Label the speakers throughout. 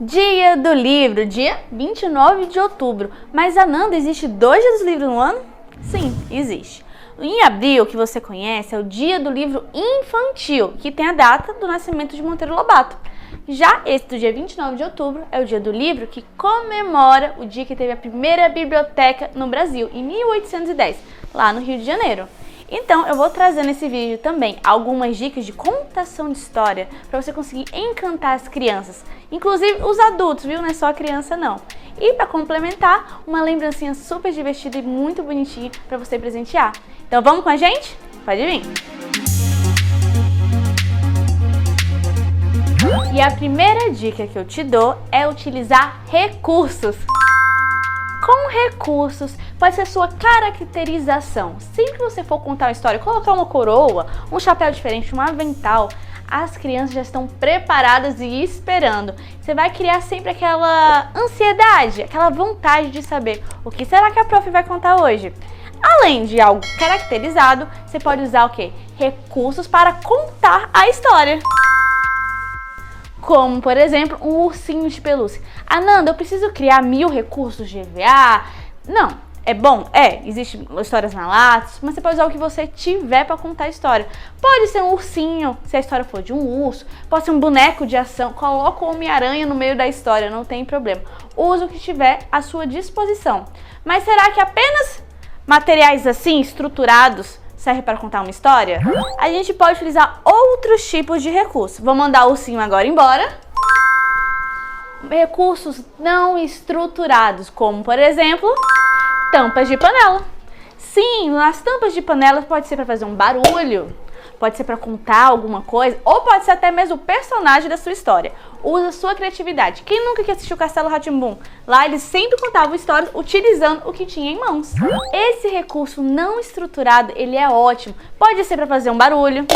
Speaker 1: Dia do livro, dia 29 de outubro. Mas, Ananda, existe 2 dias do livro no ano? Sim, existe. Em abril, que você conhece, é o dia do livro infantil, que tem a data do nascimento de Monteiro Lobato. Já esse do dia 29 de outubro é o dia do livro, que comemora o dia que teve a primeira biblioteca no Brasil, em 1810, lá no Rio de Janeiro. Então, eu vou trazer nesse vídeo também algumas dicas de contação de história para você conseguir encantar as crianças, inclusive os adultos, viu? Não é só a criança não. E para complementar, uma lembrancinha super divertida e muito bonitinha para você presentear. Então vamos com a gente? Pode vir! E a primeira dica que eu te dou é utilizar recursos. Com recursos, pode ser sua caracterização. Sempre que você for contar uma história, colocar uma coroa, um chapéu diferente, um avental, as crianças já estão preparadas e esperando. Você vai criar sempre aquela ansiedade, aquela vontade de saber o que será que a prof vai contar hoje. Além de algo caracterizado, você pode usar o quê? Recursos para contar a história. Como, por exemplo, um ursinho de pelúcia. Ananda, eu preciso criar 1000 recursos de EVA? Não, é bom? Existem histórias na Lattes, mas você pode usar o que você tiver para contar a história. Pode ser um ursinho, se a história for de um urso, pode ser um boneco de ação, coloca o Homem-Aranha no meio da história, não tem problema. Use o que tiver à sua disposição. Mas será que apenas materiais assim, estruturados, serve para contar uma história? A gente pode utilizar outros tipos de recursos. Vou mandar o ursinho agora embora. Recursos não estruturados, como por exemplo, tampas de panela. Sim, nas tampas de panela pode ser para fazer um barulho, pode ser para contar alguma coisa, ou pode ser até mesmo o personagem da sua história. Usa a sua criatividade. Quem nunca que assistiu Castelo Rá-Tim-Bum? Lá eles sempre contavam histórias utilizando o que tinha em mãos. Esse recurso não estruturado, ele é ótimo. Pode ser para fazer um barulho,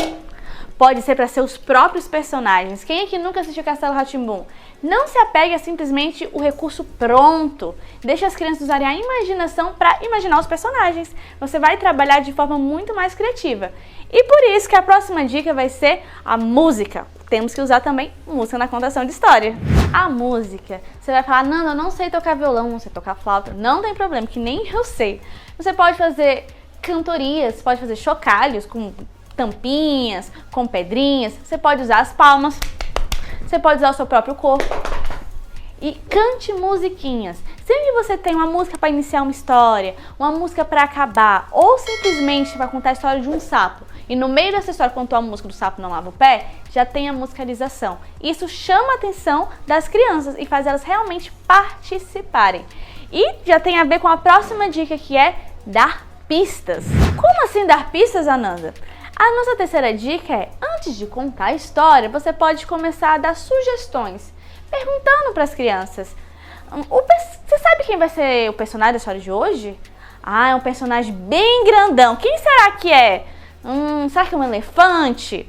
Speaker 1: pode ser para ser os próprios personagens. Quem aqui nunca assistiu Castelo Rá-Tim-Bum? Não se apegue a simplesmente o recurso pronto. Deixe as crianças usarem a imaginação para imaginar os personagens. Você vai trabalhar de forma muito mais criativa. E por isso que a próxima dica vai ser a música. Temos que usar também música na contação de história. A música, você vai falar, não, eu não sei tocar violão, não sei tocar flauta. Não tem problema, que nem eu sei. Você pode fazer cantorias, pode fazer chocalhos com tampinhas, com pedrinhas. Você pode usar as palmas. Você pode usar o seu próprio corpo e cante musiquinhas. Sempre que você tem uma música para iniciar uma história, uma música para acabar, ou simplesmente para contar a história de um sapo, e no meio dessa história contou a música do sapo não lava o pé, já tem a musicalização. Isso chama a atenção das crianças e faz elas realmente participarem. E já tem a ver com a próxima dica, que é dar pistas. Como assim dar pistas, Ananda? A nossa terceira dica é, antes de contar a história, você pode começar a dar sugestões, perguntando para as crianças. Você sabe quem vai ser o personagem da história de hoje? É um personagem bem grandão. Quem será que é? Será que é um elefante?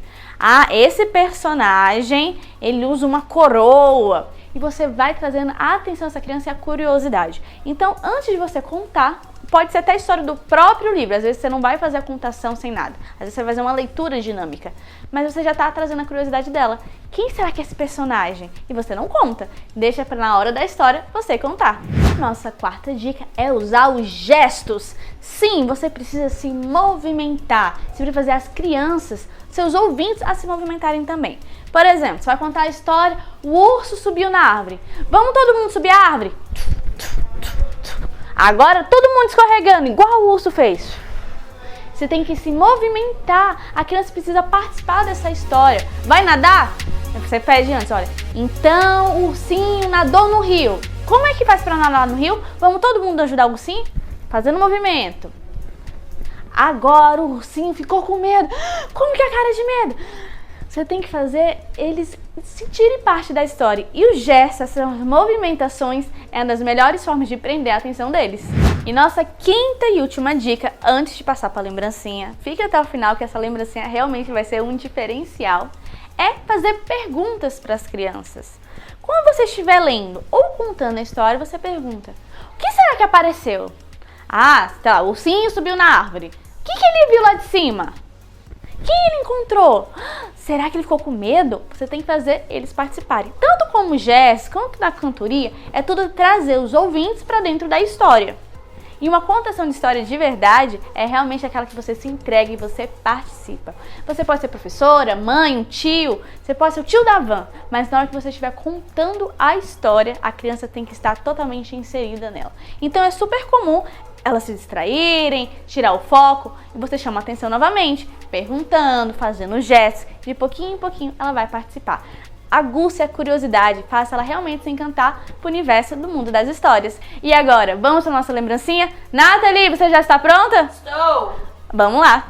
Speaker 1: Esse personagem, ele usa uma coroa. E você vai trazendo a atenção dessa criança e a curiosidade. Então, antes de você contar, pode ser até a história do próprio livro. Às vezes você não vai fazer a contação sem nada. Às vezes você vai fazer uma leitura dinâmica. Mas você já está trazendo a curiosidade dela. Quem será que é esse personagem? E você não conta. Deixa para na hora da história você contar. Nossa quarta dica é usar os gestos. Sim, você precisa se movimentar. Você precisa fazer as crianças, seus ouvintes, a se movimentarem também. Por exemplo, você vai contar a história, o urso subiu na árvore. Vamos todo mundo subir a árvore? Agora todo mundo escorregando, igual o urso fez. Você tem que se movimentar. A criança precisa participar dessa história. Vai nadar? Você pede antes, olha. Então o ursinho nadou no rio. Como é que faz para nadar no rio? Vamos todo mundo ajudar o ursinho? Fazendo movimento. Agora o ursinho ficou com medo. Como que é a cara de medo? Você tem que fazer eles sentirem parte da história. E os gestos, essas movimentações, é uma das melhores formas de prender a atenção deles. E nossa quinta e última dica, antes de passar para a lembrancinha, fique até o final que essa lembrancinha realmente vai ser um diferencial, é fazer perguntas para as crianças. Quando você estiver lendo ou contando a história, você pergunta, o que será que apareceu? Tá, o ursinho subiu na árvore. O que ele viu lá de cima? Quem ele encontrou? Será que ele ficou com medo? Você tem que fazer eles participarem. Tanto como jazz, quanto na cantoria, é tudo trazer os ouvintes para dentro da história. E uma contação de história de verdade é realmente aquela que você se entrega e você participa. Você pode ser professora, mãe, um tio, você pode ser o tio da van, mas na hora que você estiver contando a história, a criança tem que estar totalmente inserida nela. Então é super comum elas se distraírem, tirar o foco, e você chama a atenção novamente, perguntando, fazendo gestos, de pouquinho em pouquinho ela vai participar. Aguce a curiosidade, faça ela realmente se encantar pro universo do mundo das histórias. E agora, vamos para nossa lembrancinha? Nathalie, você já está pronta?
Speaker 2: Estou!
Speaker 1: Vamos lá!